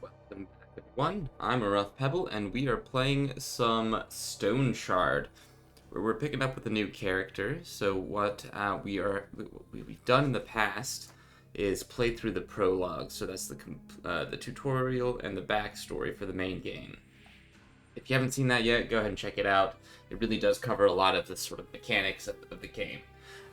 Welcome back, everyone. I'm a Rough Pebble, and we are playing some Stoneshard, where we're picking up with a new character. So what we've done in the past is play through the prologue. So that's the tutorial and the backstory for the main game. If you haven't seen that yet, go ahead and check it out. It really does cover a lot of the sort of mechanics of the game.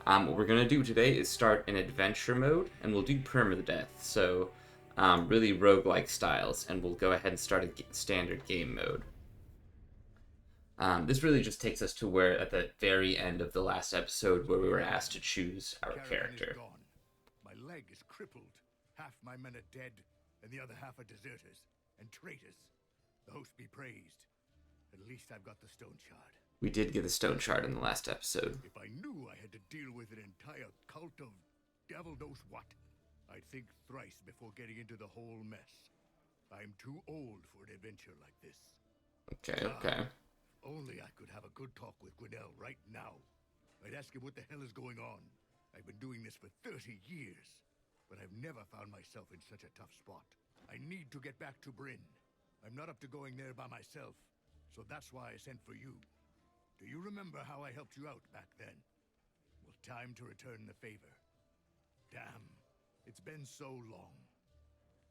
What we're gonna do today is start in adventure mode, and we'll do Permadeath. So really roguelike styles, and we'll go ahead and start a standard game mode. This really just takes us to where at the very end of the last episode where we were asked to choose our character. Is gone. My leg is crippled. Half my men are dead, and the other half are deserters and traitors. The host be praised. At least I've got the Stoneshard. We did get the Stoneshard in the last episode. If I knew I had to deal with an entire cult of devil knows what, I'd think thrice before getting into the whole mess. I'm too old for an adventure like this. Okay. Only I could have a good talk with Grinnell right now. I'd ask him what the hell is going on. I've been doing this for 30 years, but I've never found myself in such a tough spot. I need to get back to Bryn. I'm not up to going there by myself, so that's why I sent for you. Do you remember how I helped you out back then? Well, time to return the favor. Damn, it's been so long.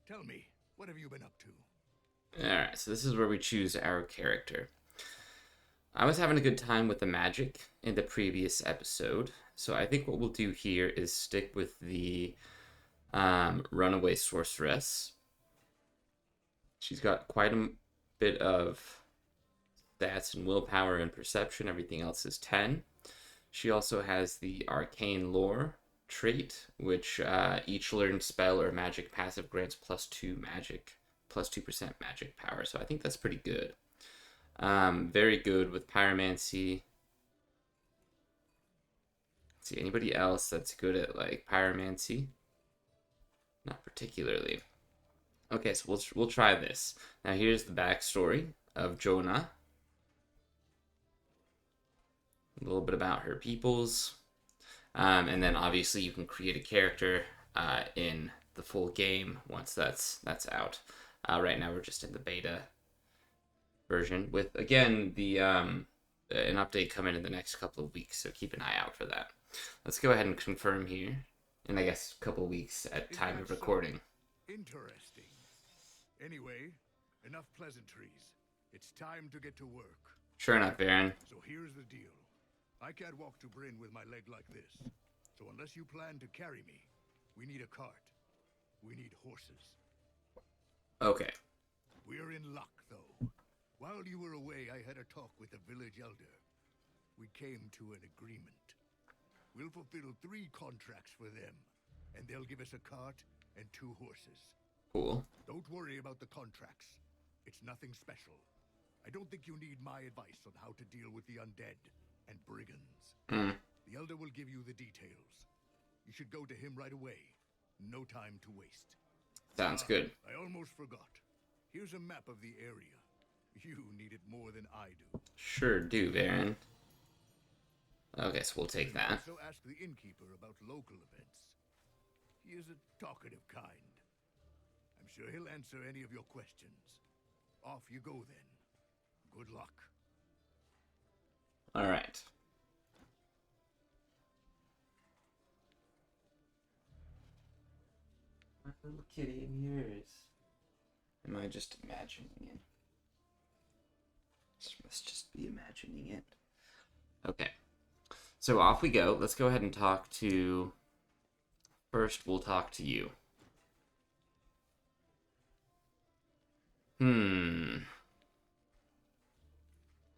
Tell me, what have you been up to? Alright, so this is where we choose our character. I was having a good time with the magic in the previous episode, so I think what we'll do here is stick with the runaway sorceress. She's got quite a bit of stats and willpower and perception. Everything else is 10. She also has the arcane lore trait, which each learned spell or magic passive grants +2 magic, +2% magic power. So I think that's pretty good. Very good with pyromancy. Let's see, anybody else that's good at like pyromancy? Not particularly. Okay, so we'll try this. Now here's the backstory of Jonah. A little bit about her peoples. And then obviously you can create a character in the full game once that's out. Right now we're just in the beta version with, again, an update coming in the next couple of weeks, so keep an eye out for that. Let's go ahead and confirm here in, I guess, a couple of weeks at time of recording. Interesting. Anyway, enough pleasantries. It's time to get to work. Sure enough, Aaron. So here's the deal. I can't walk to Bryn with my leg like this. So unless you plan to carry me, we need a cart. We need horses. Okay. We're in luck, though. While you were away, I had a talk with the village elder. We came to an agreement. We'll fulfill 3 contracts for them, and they'll give us a cart and 2 horses. Cool. Don't worry about the contracts. It's nothing special. I don't think you need my advice on how to deal with the undead and brigands. The elder will give you the details. You should go to him right away. No time to waste. Sounds good. I almost forgot. Here's a map of the area. You need it more than I do. Sure do, Aaron. Okay, so we'll take that. Also ask the innkeeper about local events. He is a talkative kind. I'm sure he'll answer any of your questions. Off you go then. Good luck. All right. My little kitty of yours. Am I just imagining it? Must just be imagining it. Okay. So off we go. Let's go ahead and talk to... First, we'll talk to you. I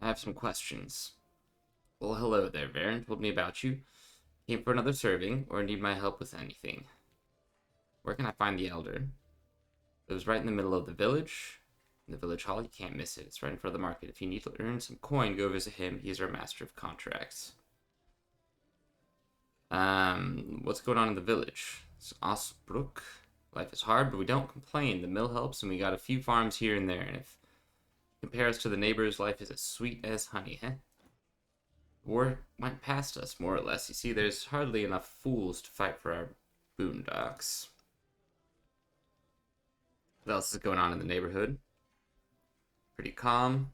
have some questions. Well, hello there, Varen. Told me about you. Came for another serving, or need my help with anything. Where can I find the elder? It was right in the middle of the village. In the village hall, you can't miss it. It's right in front of the market. If you need to earn some coin, go visit him. He's our master of contracts. What's going on in the village? It's Osbrook. Life is hard, but we don't complain. The mill helps, and we got a few farms here and there. And if compare us to the neighbors, life is as sweet as honey, huh? War went past us, more or less. You see, there's hardly enough fools to fight for our boondocks. What else is going on in the neighborhood? Pretty calm.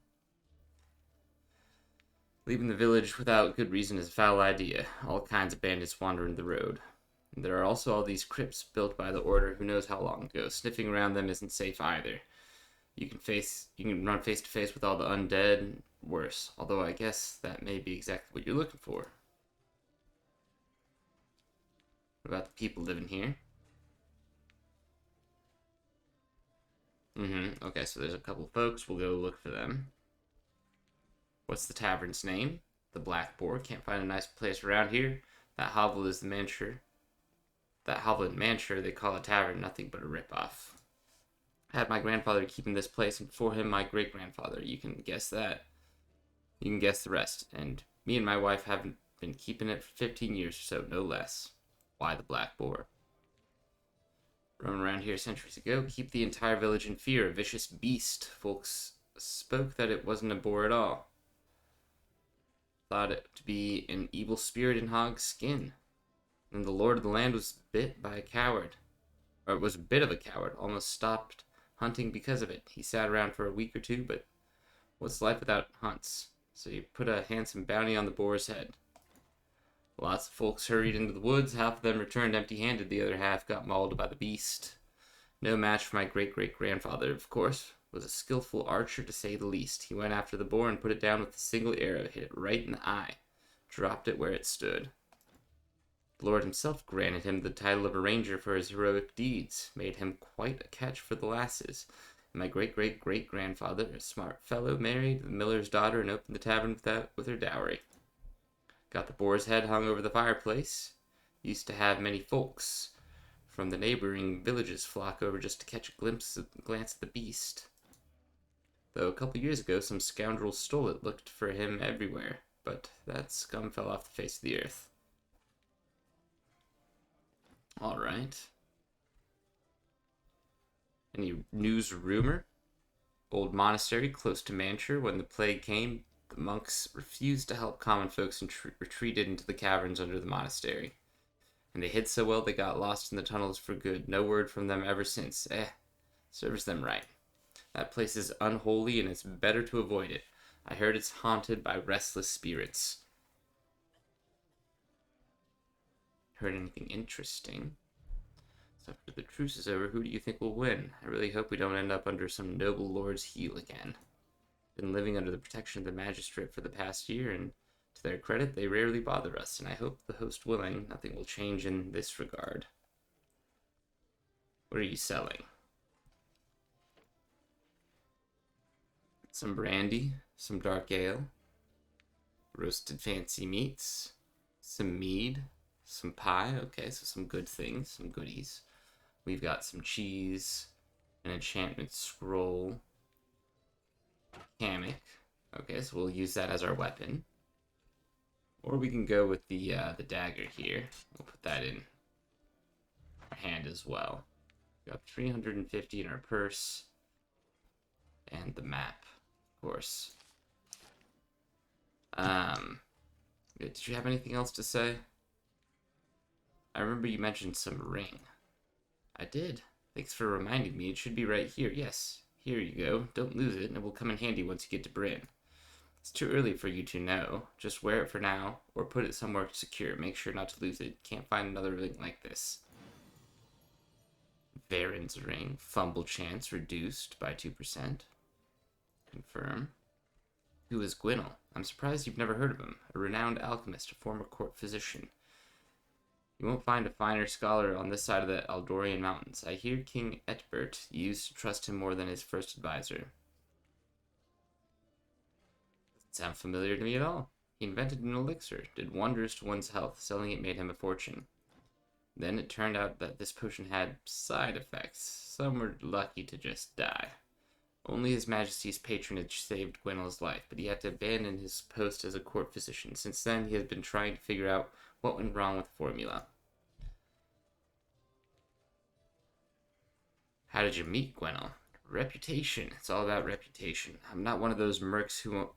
Leaving the village without good reason is a foul idea. All kinds of bandits wandering the road. And there are also all these crypts built by the Order who knows how long ago. Sniffing around them isn't safe either. You can run face to face with all the undead. Worse, although I guess that may be exactly what you're looking for. What about the people living here? Okay, so there's a couple folks. We'll go look for them. What's the tavern's name? The Black Boar. Can't find a nice place around here. That hovel is the mansion. That hovel in Manchester they call a tavern nothing but a ripoff. I had my grandfather keeping this place, and before him, my great-grandfather. You can guess that. You can guess the rest. And me and my wife haven't been keeping it for 15 years or so, no less. Why the Black Boar? Roaming around here centuries ago, keep the entire village in fear. A vicious beast. Folks spoke that it wasn't a boar at all. Thought it to be an evil spirit in hog's skin. And the lord of the land was bit by a coward. Or was a bit of a coward. Almost stopped hunting because of it. He sat around for a week or two, but what's life without hunts? So you put a handsome bounty on the boar's head. Lots of folks hurried into the woods. Half of them returned empty-handed. The other half got mauled by the beast. No match for my great-great-grandfather, of course. Was a skillful archer, to say the least. He went after the boar and put it down with a single arrow. Hit it right in the eye. Dropped it where it stood. The Lord himself granted him the title of a ranger for his heroic deeds. Made him quite a catch for the lasses. And my great-great-great-grandfather, a smart fellow, married the miller's daughter and opened the tavern with her dowry. Got the boar's head hung over the fireplace. Used to have many folks from the neighboring villages flock over just to catch a glance at the beast. Though a couple years ago, some scoundrels stole it, looked for him everywhere, but that scum fell off the face of the earth. Alright. Any news or rumor? Old monastery close to Manchester. When the plague came, the monks refused to help common folks and retreated into the caverns under the monastery. And they hid so well they got lost in the tunnels for good. No word from them ever since. Serves them right. That place is unholy and it's better to avoid it. I heard it's haunted by restless spirits. Heard anything interesting? So after the truce is over, who do you think will win? I really hope we don't end up under some noble lord's heel again. Been living under the protection of the magistrate for the past year, and to their credit, they rarely bother us, and I hope, the host willing, nothing will change in this regard. What are you selling? Some brandy, some dark ale, roasted fancy meats, some mead, some pie. Okay, so some good things, some goodies. We've got some cheese, an enchantment scroll, hammock. Okay, so we'll use that as our weapon. Or we can go with the dagger here. We'll put that in our hand as well. We got 350 in our purse. And the map, of course. Did you have anything else to say? I remember you mentioned some ring. I did. Thanks for reminding me. It should be right here. Yes, here you go. Don't lose it, and it will come in handy once you get to Bryn. It's too early for you to know. Just wear it for now, or put it somewhere secure. Make sure not to lose it. Can't find another ring like this. Varen's ring. Fumble chance reduced by 2%. Confirm. Who is Gwynnel? I'm surprised you've never heard of him. A renowned alchemist, a former court physician. You won't find a finer scholar on this side of the Eldorian Mountains. I hear King Etbert used to trust him more than his first advisor. Doesn't sound familiar to me at all. He invented an elixir, did wonders to one's health. Selling it made him a fortune. Then it turned out that this potion had side effects. Some were lucky to just die. Only His Majesty's patronage saved Gwynel's life, but he had to abandon his post as a court physician. Since then, he has been trying to figure out what went wrong with the formula. How did you meet Gwenel? Reputation. It's all about reputation. I'm not one of those mercs who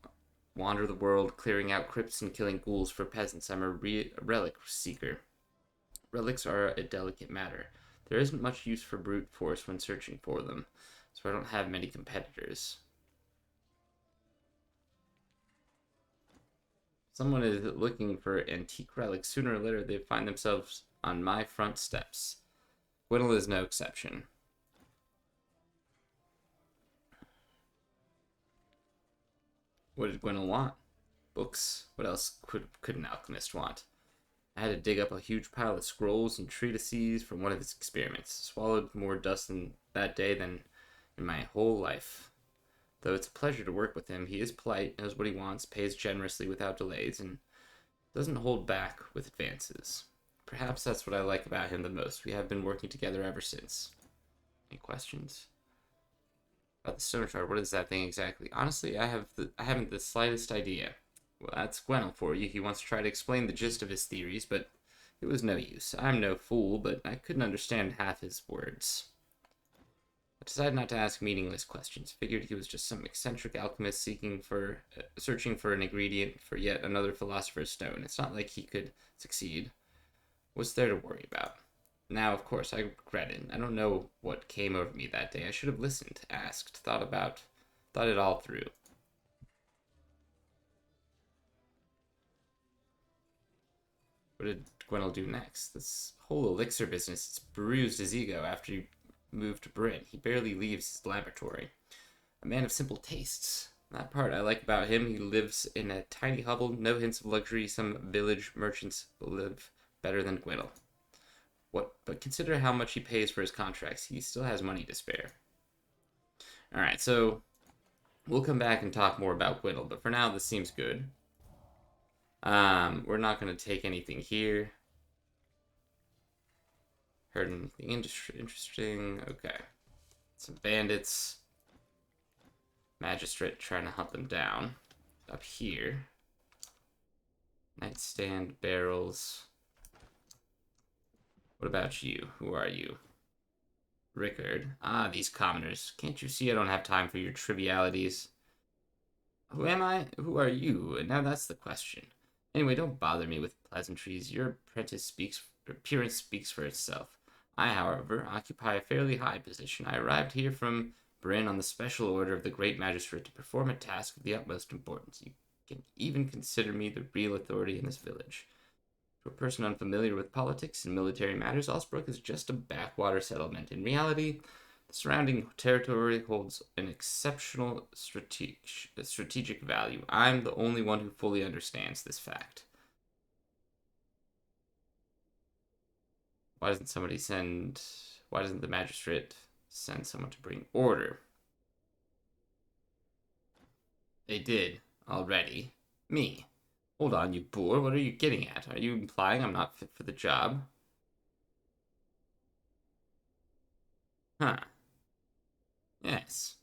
wander the world clearing out crypts and killing ghouls for peasants. I'm a relic seeker. Relics are a delicate matter. There isn't much use for brute force when searching for them, so I don't have many competitors. Someone is looking for antique relics. Sooner or later, they find themselves on my front steps. Gwynnel is no exception. What did Gwynnel want? Books. What else could an alchemist want? I had to dig up a huge pile of scrolls and treatises from one of his experiments. Swallowed more dust that day than in my whole life. Though it's a pleasure to work with him, he is polite, knows what he wants, pays generously without delays, and doesn't hold back with advances. Perhaps that's what I like about him the most. We have been working together ever since. Any questions? About the Stoneshard, what is that thing exactly? Honestly, I haven't the slightest idea. Well, that's Gwenel for you. He wants to try to explain the gist of his theories, but it was no use. I'm no fool, but I couldn't understand half his words. I decided not to ask meaningless questions. Figured he was just some eccentric alchemist searching for an ingredient for yet another philosopher's stone. It's not like he could succeed. What's there to worry about? Now, of course, I regret it. I don't know what came over me that day. I should have listened, asked, thought it all through. What did Gwenel do next? This whole elixir business, it's bruised his ego after he moved to Bryn. He barely leaves his laboratory. A man of simple tastes. That part I like about him. He lives in a tiny hovel, no hints of luxury. Some village merchants live better than Gwenel. But consider how much he pays for his contracts. He still has money to spare. Alright, so we'll come back and talk more about Gwenel, but for now this seems good. We're not going to take anything here. Heard anything interesting? Okay. Some bandits. Magistrate trying to hunt them down. Up here. Nightstand, barrels. What about you? Who are you? Rickard. Ah, these commoners. Can't you see I don't have time for your trivialities? Who am I? Who are you? Now that's the question. Anyway, don't bother me with pleasantries. Your appearance speaks for itself. I, however, occupy a fairly high position. I arrived here from Bryn on the special order of the great magistrate to perform a task of the utmost importance. You can even consider me the real authority in this village. To a person unfamiliar with politics and military matters, Osbrook is just a backwater settlement. In reality, the surrounding territory holds an exceptional strategic value. I'm the only one who fully understands this fact. Why doesn't the magistrate send someone to bring order? They did, already. Me. Hold on, you boor. What are you getting at? Are you implying I'm not fit for the job? Huh. Yes.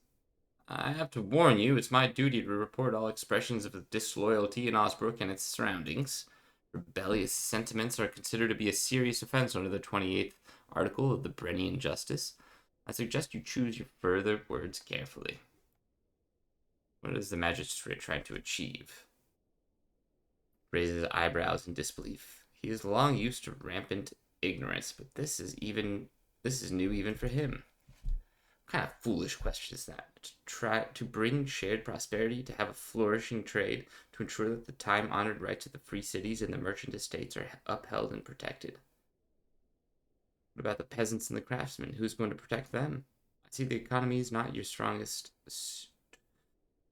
I have to warn you, it's my duty to report all expressions of disloyalty in Osbrook and its surroundings. Rebellious sentiments are considered to be a serious offense under the 28th article of the Brennian Justice. I suggest you choose your further words carefully. What is the magistrate trying to achieve? Raises eyebrows in disbelief. He is long used to rampant ignorance, but this is new even for him. What kind of foolish question is that? To try to bring shared prosperity, to have a flourishing trade, to ensure that the time-honored rights of the free cities and the merchant estates are upheld and protected. What about the peasants and the craftsmen? Who's going to protect them? I see the economy is not your strongest suit.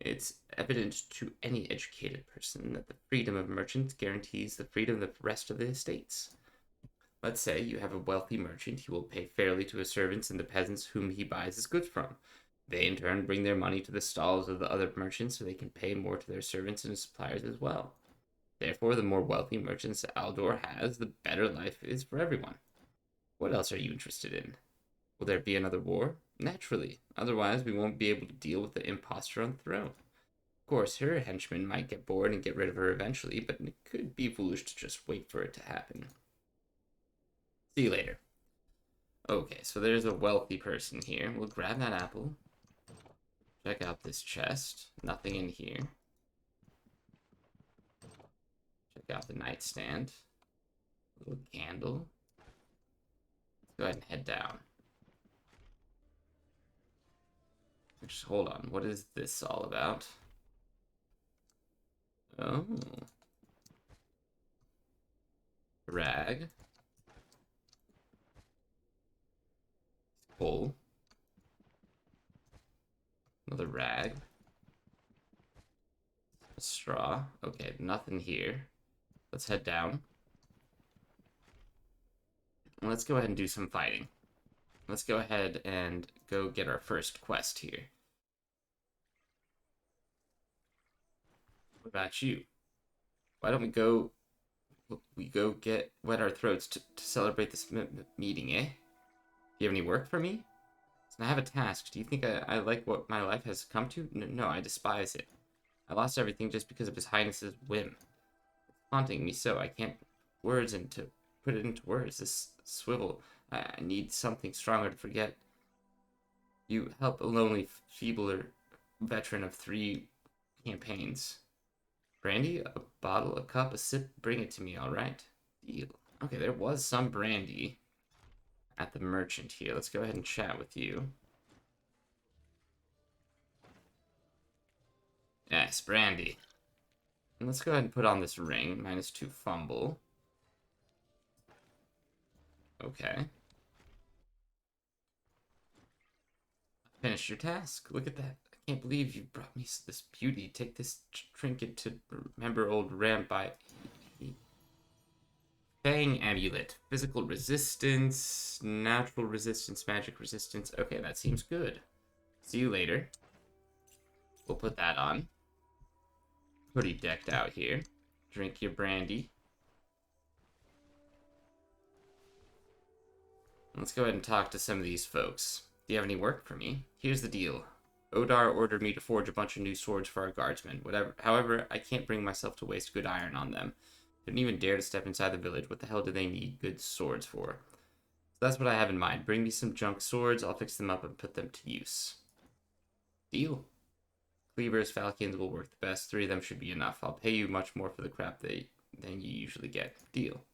It's evident to any educated person that the freedom of merchants guarantees the freedom of the rest of the estates. Let's say you have a wealthy merchant. He will pay fairly to his servants and the peasants whom he buys his goods from. They, in turn, bring their money to the stalls of the other merchants so they can pay more to their servants and suppliers as well. Therefore, the more wealthy merchants Aldor has, the better life is for everyone. What else are you interested in? Will there be another war? Naturally. Otherwise, we won't be able to deal with the impostor on the throne. Of course, her henchmen might get bored and get rid of her eventually, but it could be foolish to just wait for it to happen. See you later. Okay, so there's a wealthy person here. We'll grab that apple. Check out this chest. Nothing in here. Check out the nightstand. A little candle. Go ahead and head down. Just hold on. What is this all about? Oh. Rag. Pull. Another rag. A straw. Okay, nothing here. Let's head down. Let's go ahead and do some fighting. Let's go ahead and go get our first quest here. What about you? Why don't we go get wet our throats to celebrate this meeting, eh? Do you have any work for me? I have a task. Do you think I like what my life has come to? No, I despise it. I lost everything just because of His Highness's whim. It's haunting me so I can't put it into words. This swivel. I need something stronger to forget. You help a lonely, feebler veteran of 3 campaigns. Brandy? A bottle, a cup, a sip? Bring it to me, alright? Deal. Okay, there was some brandy at the merchant here. Let's go ahead and chat with you. Yes, brandy. And let's go ahead and put on this ring. -2 fumble. Okay. Finish your task. Look at that. I can't believe you brought me this beauty. Take this trinket to remember old Rampai. Fang amulet. Physical resistance, natural resistance, magic resistance. Okay, that seems good. See you later. We'll put that on. Pretty decked out here. Drink your brandy. Let's go ahead and talk to some of these folks. Do you have any work for me? Here's the deal. Odar ordered me to forge a bunch of new swords for our guardsmen. However, I can't bring myself to waste good iron on them. They didn't even dare to step inside the village. What the hell do they need good swords for? So that's what I have in mind. Bring me some junk swords. I'll fix them up and put them to use. Deal. Cleavers, falcons will work the best. 3 of them should be enough. I'll pay you much more for the crap than you usually get. Deal.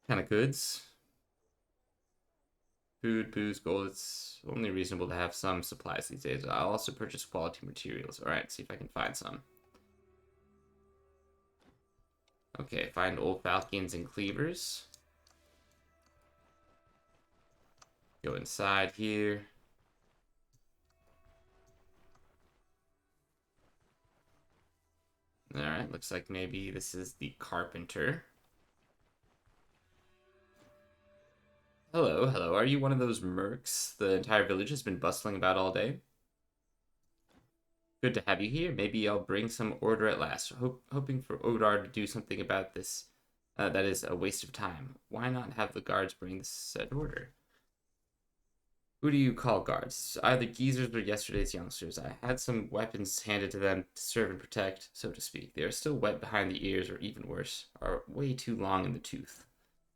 Kind of goods. Food, booze, gold. It's only reasonable to have some supplies these days. I'll also purchase quality materials. Alright, see if I can find some. Okay, find old falcons and cleavers. Go inside here. Alright, looks like maybe this is the carpenter. Hello, hello. Are you one of those mercs the entire village has been bustling about all day? Good to have you here. Maybe I'll bring some order at last. Hoping for Odar to do something about this. That is a waste of time. Why not have the guards bring the said order? Who do you call guards? Either geezers or yesterday's youngsters. I had some weapons handed to them to serve and protect, so to speak. They are still wet behind the ears, or even worse, are way too long in the tooth.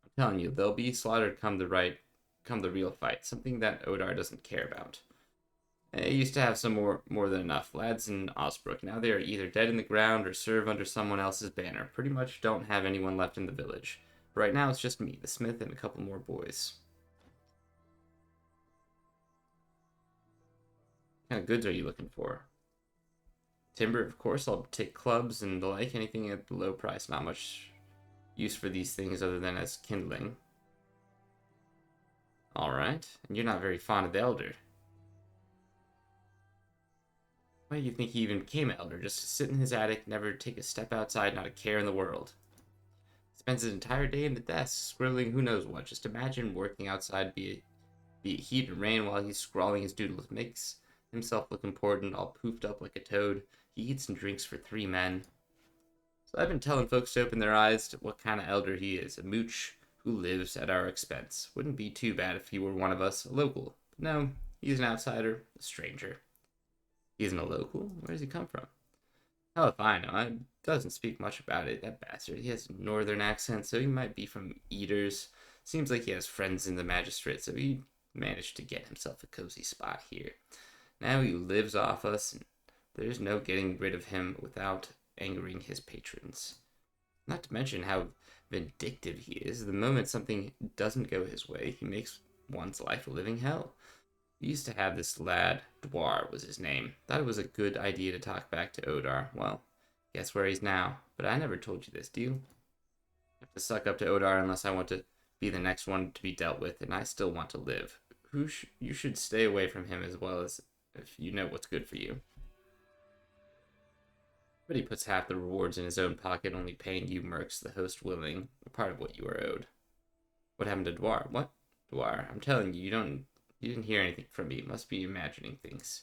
I'm telling you, they'll be slaughtered come the real fight. Something that Odar doesn't care about. They used to have some more than enough lads in Osbrook. Now they are either dead in the ground or serve under someone else's banner. Pretty much don't have anyone left in the village. But right now it's just me, the smith, and a couple more boys. What kind of goods are you looking for? Timber, of course. I'll take clubs and the like. Anything at the low price. Not much use for these things other than as kindling. Alright. And you're not very fond of the elder. Why do you think he even became an elder? Just to sit in his attic, never take a step outside, not a care in the world. Spends his entire day in the desk, scribbling who knows what. Just imagine working outside, be it heat or rain, while he's scrawling his doodles. Makes himself look important, all poofed up like a toad. He eats and drinks for 3 men. So I've been telling folks to open their eyes to what kind of elder he is. A mooch who lives at our expense. Wouldn't be too bad if he were one of us, a local. But no, he's an outsider, a stranger. He isn't a local? Where does he come from? Hell if I know. I doesn't speak much about it, that bastard. He has a northern accent, so he might be from Eaters. Seems like he has friends in the magistrate, so he managed to get himself a cozy spot here. Now he lives off us, and there's no getting rid of him without angering his patrons. Not to mention how vindictive he is. The moment something doesn't go his way, he makes one's life a living hell. We used to have this lad, Dwar was his name. Thought it was a good idea to talk back to Odar. Well, guess where he's now. But I never told you this, do you? I have to suck up to Odar unless I want to be the next one to be dealt with, and I still want to live. You should stay away from him as well as if you know what's good for you. But he puts half the rewards in his own pocket, only paying you mercs, the host willing, a part of what you are owed. What happened to Dwar? What? Dwar, I'm telling you, you didn't hear anything from me. You must be imagining things.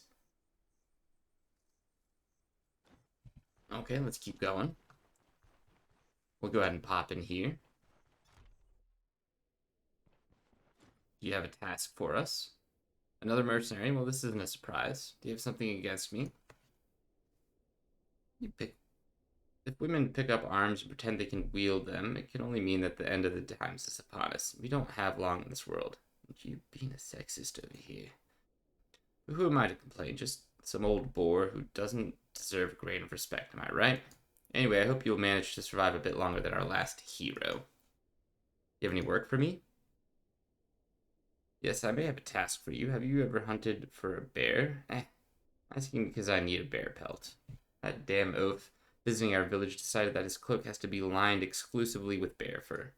Okay, let's keep going. We'll go ahead and pop in here. Do you have a task for us? Another mercenary? Well, this isn't a surprise. Do you have something against me? If women pick up arms and pretend they can wield them, it can only mean that the end of the times is upon us. We don't have long in this world. You being a sexist over here. Who am I to complain? Just some old bore who doesn't deserve a grain of respect, am I right? Anyway, I hope you'll manage to survive a bit longer than our last hero. You have any work for me? Yes, I may have a task for you. Have you ever hunted for a bear? Asking because I need a bear pelt. That damn oaf visiting our village decided that his cloak has to be lined exclusively with bear fur.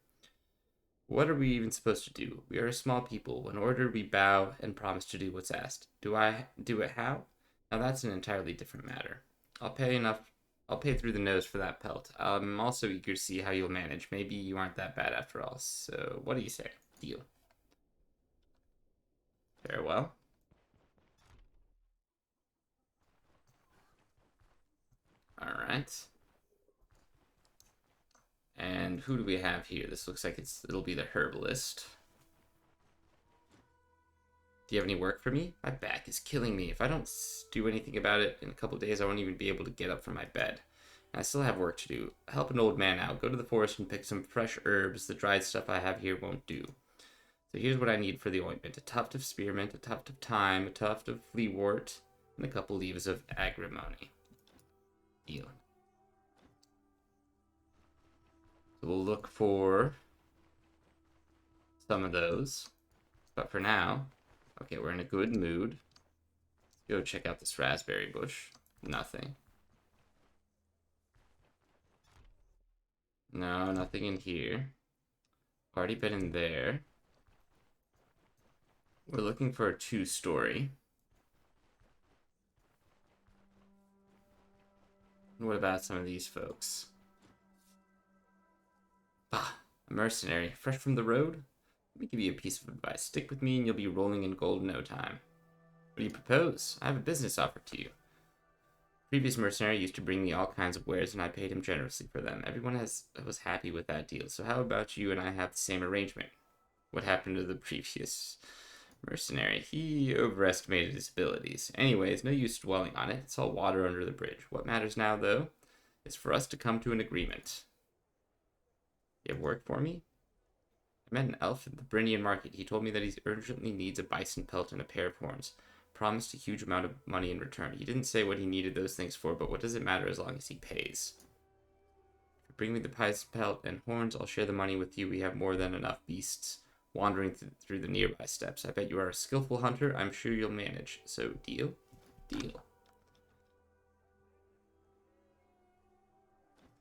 What are we even supposed to do? We are a small people. When ordered, we bow and promise to do what's asked. Do I do it how? Now that's an entirely different matter. I'll pay through the nose for that pelt. I'm also eager to see how you'll manage. Maybe you aren't that bad after all. So, what do you say? Deal. Farewell. Alright. And who do we have here? This looks like it'll be the herbalist. Do you have any work for me? My back is killing me. If I don't do anything about it in a couple days, I won't even be able to get up from my bed. And I still have work to do. Help an old man out. Go to the forest and pick some fresh herbs. The dried stuff I have here won't do. So here's what I need for the ointment. A tuft of spearmint, a tuft of thyme, a tuft of fleawort, and a couple leaves of agrimony. Deal. So we'll look for some of those. But for now, okay, we're in a good mood. Let's go check out this raspberry bush. Nothing. No, nothing in here. Already been in there. We're looking for a 2-story. What about some of these folks? Bah, a mercenary, fresh from the road? Let me give you a piece of advice. Stick with me and you'll be rolling in gold in no time. What do you propose? I have a business offer to you. Previous mercenary used to bring me all kinds of wares and I paid him generously for them. Everyone was happy with that deal. So how about you and I have the same arrangement? What happened to the previous mercenary? He overestimated his abilities. Anyways, no use dwelling on it. It's all water under the bridge. What matters now, though, is for us to come to an agreement. You have work for me? I met an elf at the Brinian market. He told me that he urgently needs a bison pelt and a pair of horns. Promised a huge amount of money in return. He didn't say what he needed those things for, but what does it matter as long as he pays? If you bring me the bison pelt and horns, I'll share the money with you. We have more than enough beasts wandering through the nearby steppes. I bet you are a skillful hunter. I'm sure you'll manage. So, deal? Deal.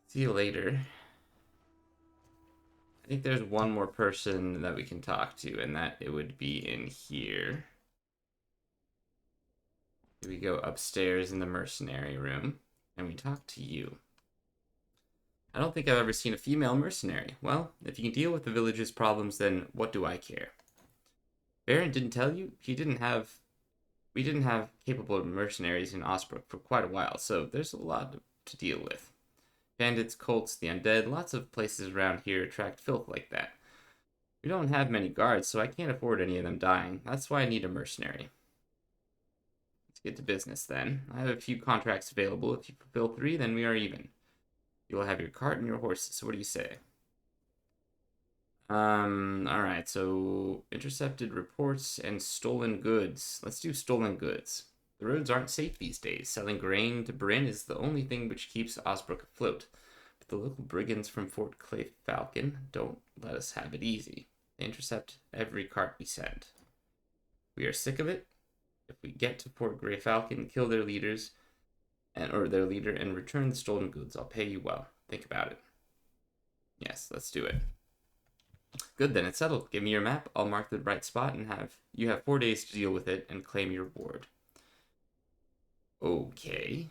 See you later. I think there's one more person that we can talk to, and that it would be in here. We go upstairs in the mercenary room, and we talk to you. I don't think I've ever seen a female mercenary. Well, if you can deal with the village's problems, then what do I care? Baron didn't tell you? We didn't have capable mercenaries in Osbrook for quite a while, so there's a lot to deal with. Bandits, cults, the undead, lots of places around here attract filth like that. We don't have many guards, so I can't afford any of them dying. That's why I need a mercenary. Let's get to business then. I have a few contracts available. If you fulfill 3, then we are even. You'll have your cart and your horses. So what do you say? Alright, so intercepted reports and stolen goods. Let's do stolen goods. The roads aren't safe these days. Selling grain to Bryn is the only thing which keeps Osbrook afloat. But The local brigands from Fort Clay Falcon don't let us have it easy. They intercept every cart we send. We are sick of it. If we get to Fort Grey Falcon, kill their leaders, or their leader, and return the stolen goods, I'll pay you well. Think about it. Yes, let's do it. Good, then it's settled. Give me your map. I'll mark the right spot and you have 4 days to deal with it and claim your reward. Okay.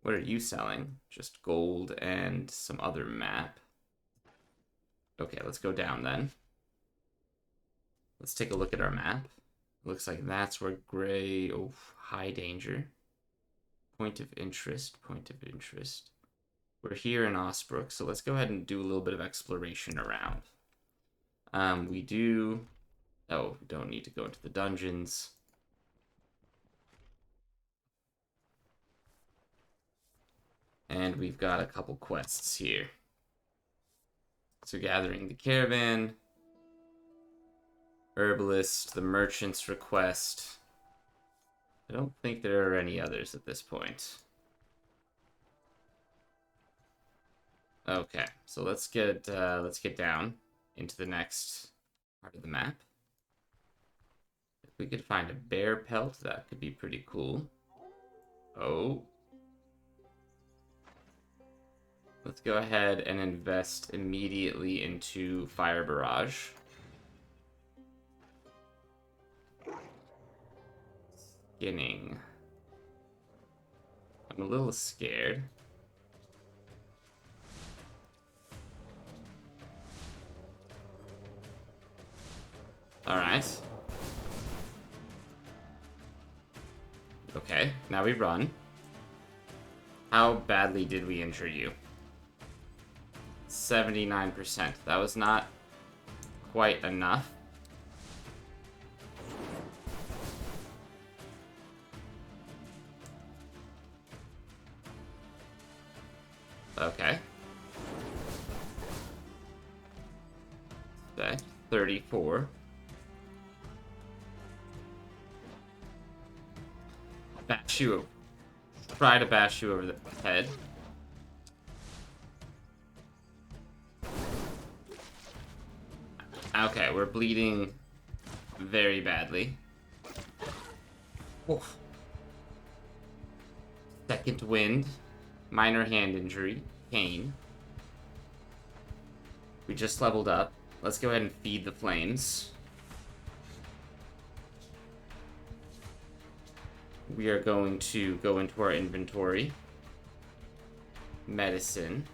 What are you selling? Just gold and some other map. Okay, let's go down then. Let's take a look at our map. Looks like that's where Gray... Oh, high danger. Point of interest. We're here in Osbrook, so let's go ahead and do a little bit of exploration around. We do... Oh, we don't need to go into the dungeons. And we've got a couple quests here. So gathering the caravan, herbalist, the merchant's request. I don't think there are any others at this point. Okay, so let's get down into the next part of the map. If we could find a bear pelt, that could be pretty cool. Oh. Let's go ahead and invest immediately into Fire Barrage. Skinning. I'm a little scared. Alright. Okay, now we run. How badly did we injure you? 79%. That was not quite enough. Okay. Okay, 34. Bash you. Try to bash you over the head. Okay, we're bleeding very badly. Oof. Second wind. Minor hand injury. Pain. We just leveled up. Let's go ahead and feed the flames. We are going to go into our inventory. Medicine.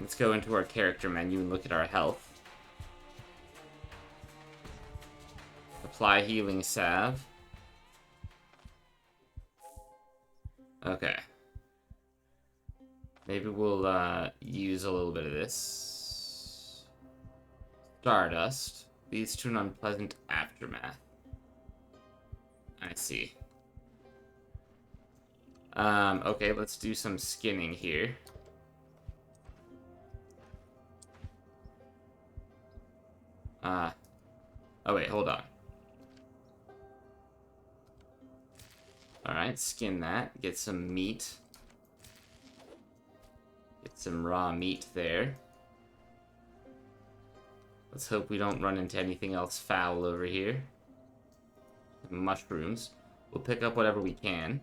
Let's go into our character menu and look at our health. Apply healing salve. Okay. Maybe we'll use a little bit of this. Stardust leads to an unpleasant aftermath. I see. Okay, let's do some skinning here. Oh wait, hold on. Alright, skin that. Get some meat. Get some raw meat there. Let's hope we don't run into anything else foul over here. Mushrooms. We'll pick up whatever we can.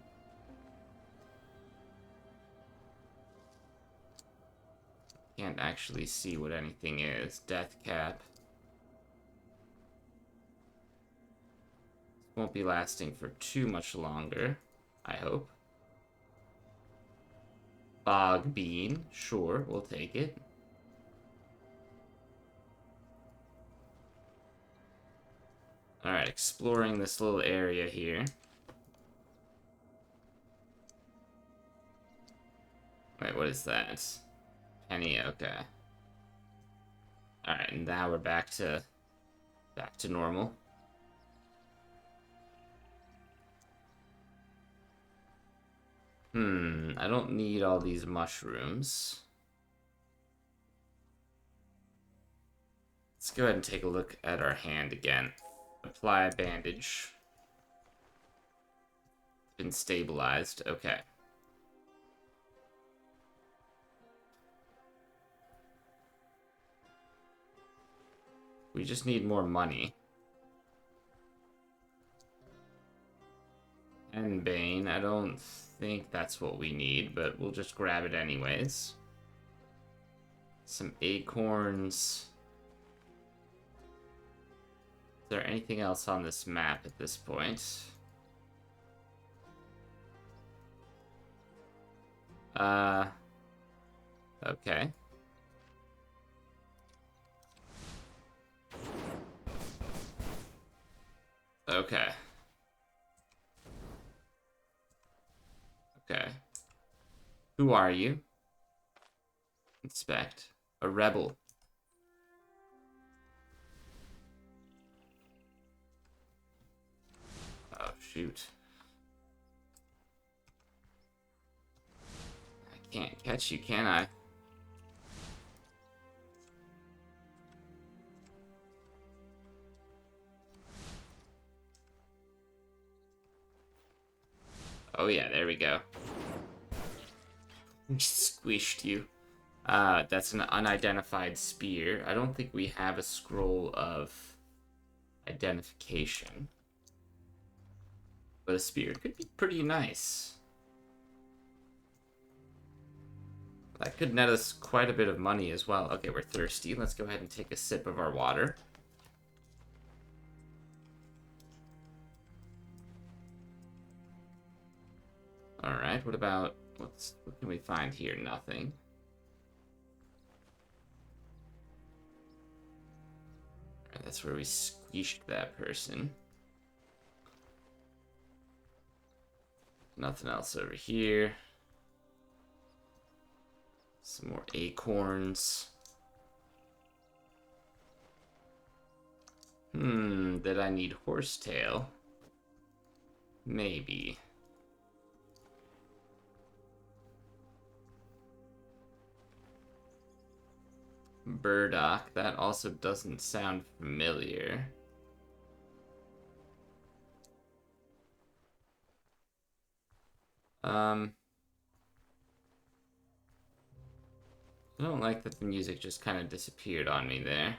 Can't actually see what anything is. Death cap. Won't be lasting for too much longer, I hope. Fog bean. Sure, we'll take it. Alright, exploring this little area here. Wait, what is that? Penny, okay. Alright, and now we're back to normal. I don't need all these mushrooms. Let's go ahead and take a look at our hand again. Apply a bandage. Been stabilized. Okay. We just need more money. And Bane, I don't think that's what we need, but we'll just grab it anyways. Some acorns. Is there anything else on this map at this point? Okay. Okay. Okay. Who are you? Inspect. A rebel. Oh, shoot. I can't catch you, can I? Oh yeah, there we go. Squished you. That's an unidentified spear. I don't think we have a scroll of identification. But a spear could be pretty nice. That could net us quite a bit of money as well. Okay, we're thirsty. Let's go ahead and take a sip of our water. Alright, what about... what can we find here? Nothing. Alright, that's where we squished that person. Nothing else over here. Some more acorns. Did I need horsetail? Maybe. Burdock, that also doesn't sound familiar. I don't like that the music just kind of disappeared on me there.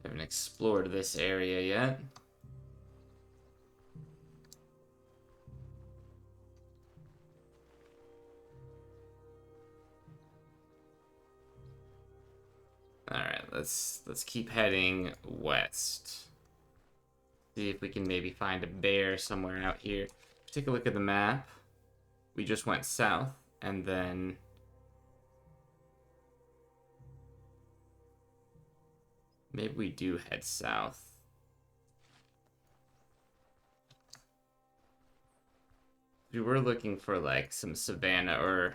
Haven't explored this area yet. Alright, let's keep heading west. See if we can maybe find a bear somewhere out here. Take a look at the map. We just went south, and then... maybe we do head south. We were looking for, like, some savanna, or...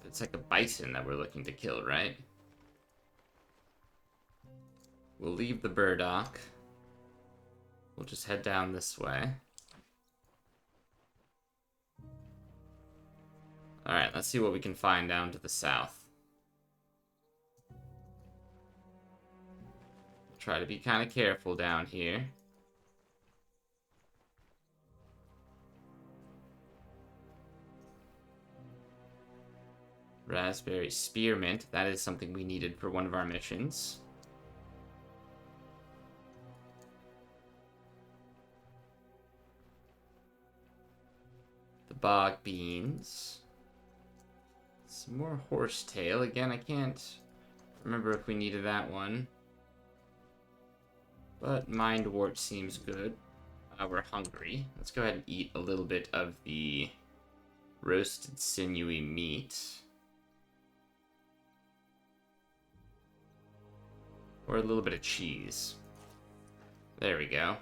it's like a bison that we're looking to kill, right? We'll leave the burdock. We'll just head down this way. Alright, let's see what we can find down to the south. Try to be kind of careful down here. Raspberry spearmint. That is something we needed for one of our missions. The bog beans. Some more horsetail. Again, I can't remember if we needed that one. But mindwort seems good. We're hungry. Let's go ahead and eat a little bit of the roasted sinewy meat. Or a little bit of cheese. There we go.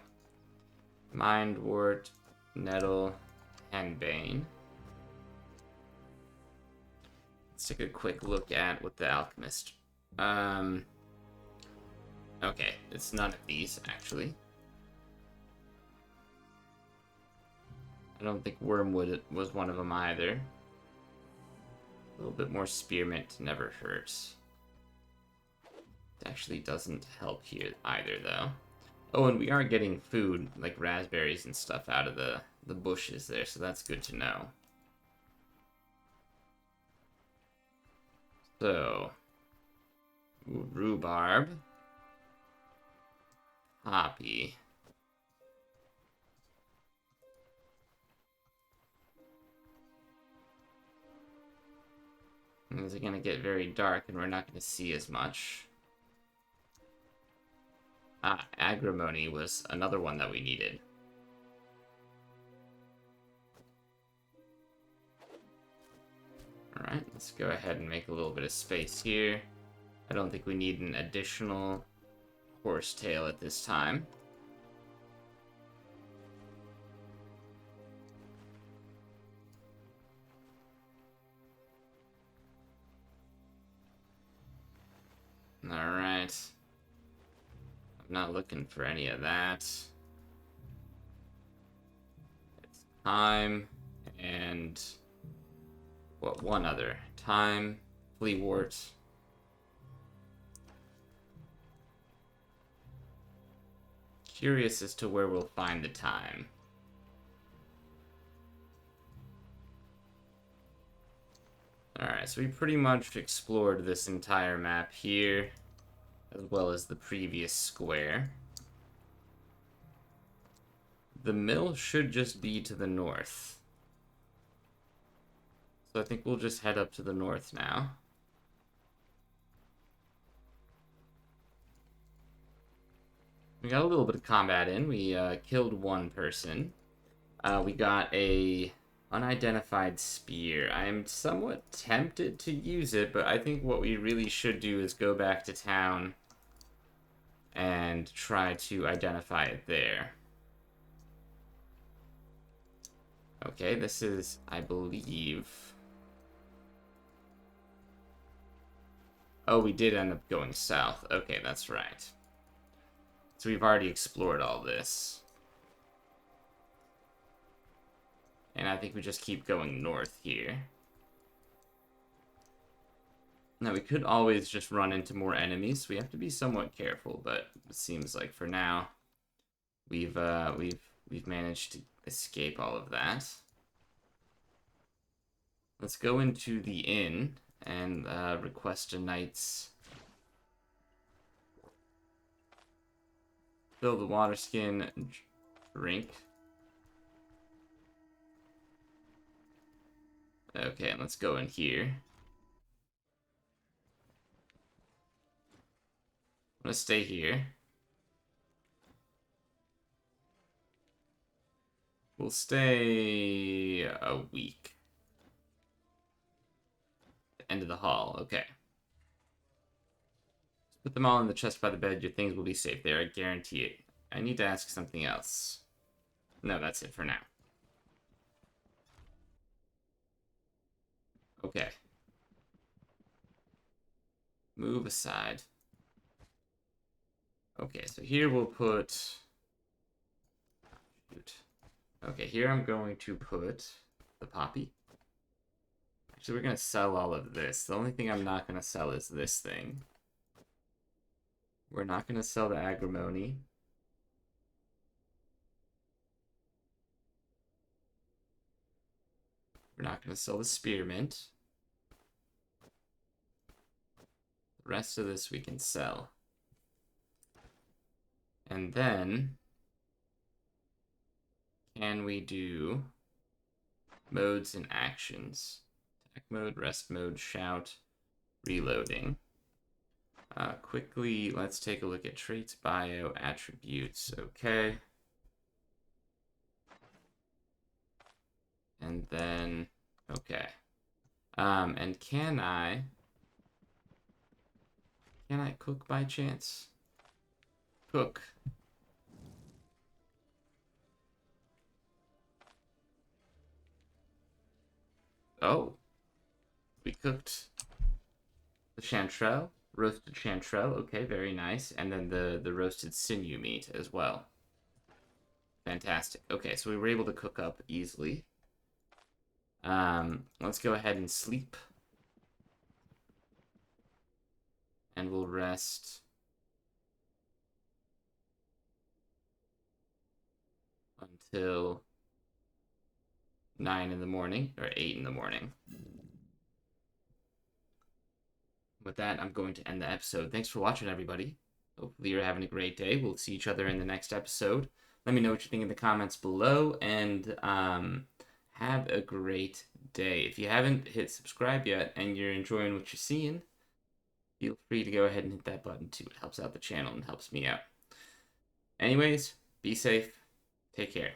Mindwort, nettle, henbane. Let's take a quick look at what the alchemist... okay, it's none of these, actually. I don't think wormwood was one of them either. A little bit more spearmint never hurts. It actually doesn't help here either, though. Oh, and we are getting food, like raspberries and stuff, out of the bushes there, so that's good to know. So, Ooh, rhubarb. Poppy. Things are gonna get very dark and we're not gonna see as much. Ah, agrimony was another one that we needed. Alright, let's go ahead and make a little bit of space here. I don't think we need an additional horsetail at this time. Alright. I'm not looking for any of that. It's time and... what, one other. Time, fleawort. Curious as to where we'll find the time. Alright, so we pretty much explored this entire map here, as well as the previous square. The mill should just be to the north. So I think we'll just head up to the north now. We got a little bit of combat in. We killed one person. We got a unidentified spear. I am somewhat tempted to use it, but I think what we really should do is go back to town and try to identify it there. Okay, this is, I believe... oh, we did end up going south. Okay, that's right. So we've already explored all this. And I think we just keep going north here. Now, we could always just run into more enemies. We have to be somewhat careful, but it seems like for now, we've managed to escape all of that. Let's go into the inn and request a night's... fill the water skin, drink. Okay, let's go in here. I'm gonna stay here. We'll stay a week. End of the hall, okay. Put them all in the chest by the bed. Your things will be safe there, I guarantee it. I need to ask something else. No, that's it for now. Okay. Move aside. Okay, so here we'll put... shoot. Okay, here I'm going to put the poppy. Actually, we're going to sell all of this. The only thing I'm not going to sell is this thing. We're not going to sell the agrimony. We're not going to sell the spearmint. The rest of this we can sell. And then, can we do modes and actions? Attack mode, rest mode, shout, reloading. Quickly, let's take a look at traits, bio, attributes. Okay. And then, okay. And can I cook by chance? Cook. Oh. We cooked the chanterelle. Roasted chanterelle, okay, very nice. And then the roasted sinew meat as well. Fantastic. Okay, so we were able to cook up easily. Let's go ahead and sleep. And we'll rest until 9 in the morning, or 8 in the morning. with that, I'm going to end the episode. Thanks for watching, everybody. Hopefully you're having a great day. We'll see each other in the next episode. Let me know what you think in the comments below, and have a great day. If you haven't hit subscribe yet and you're enjoying what you're seeing, feel free to go ahead and hit that button too. It helps out the channel and helps me out. Anyways, be safe. Take care.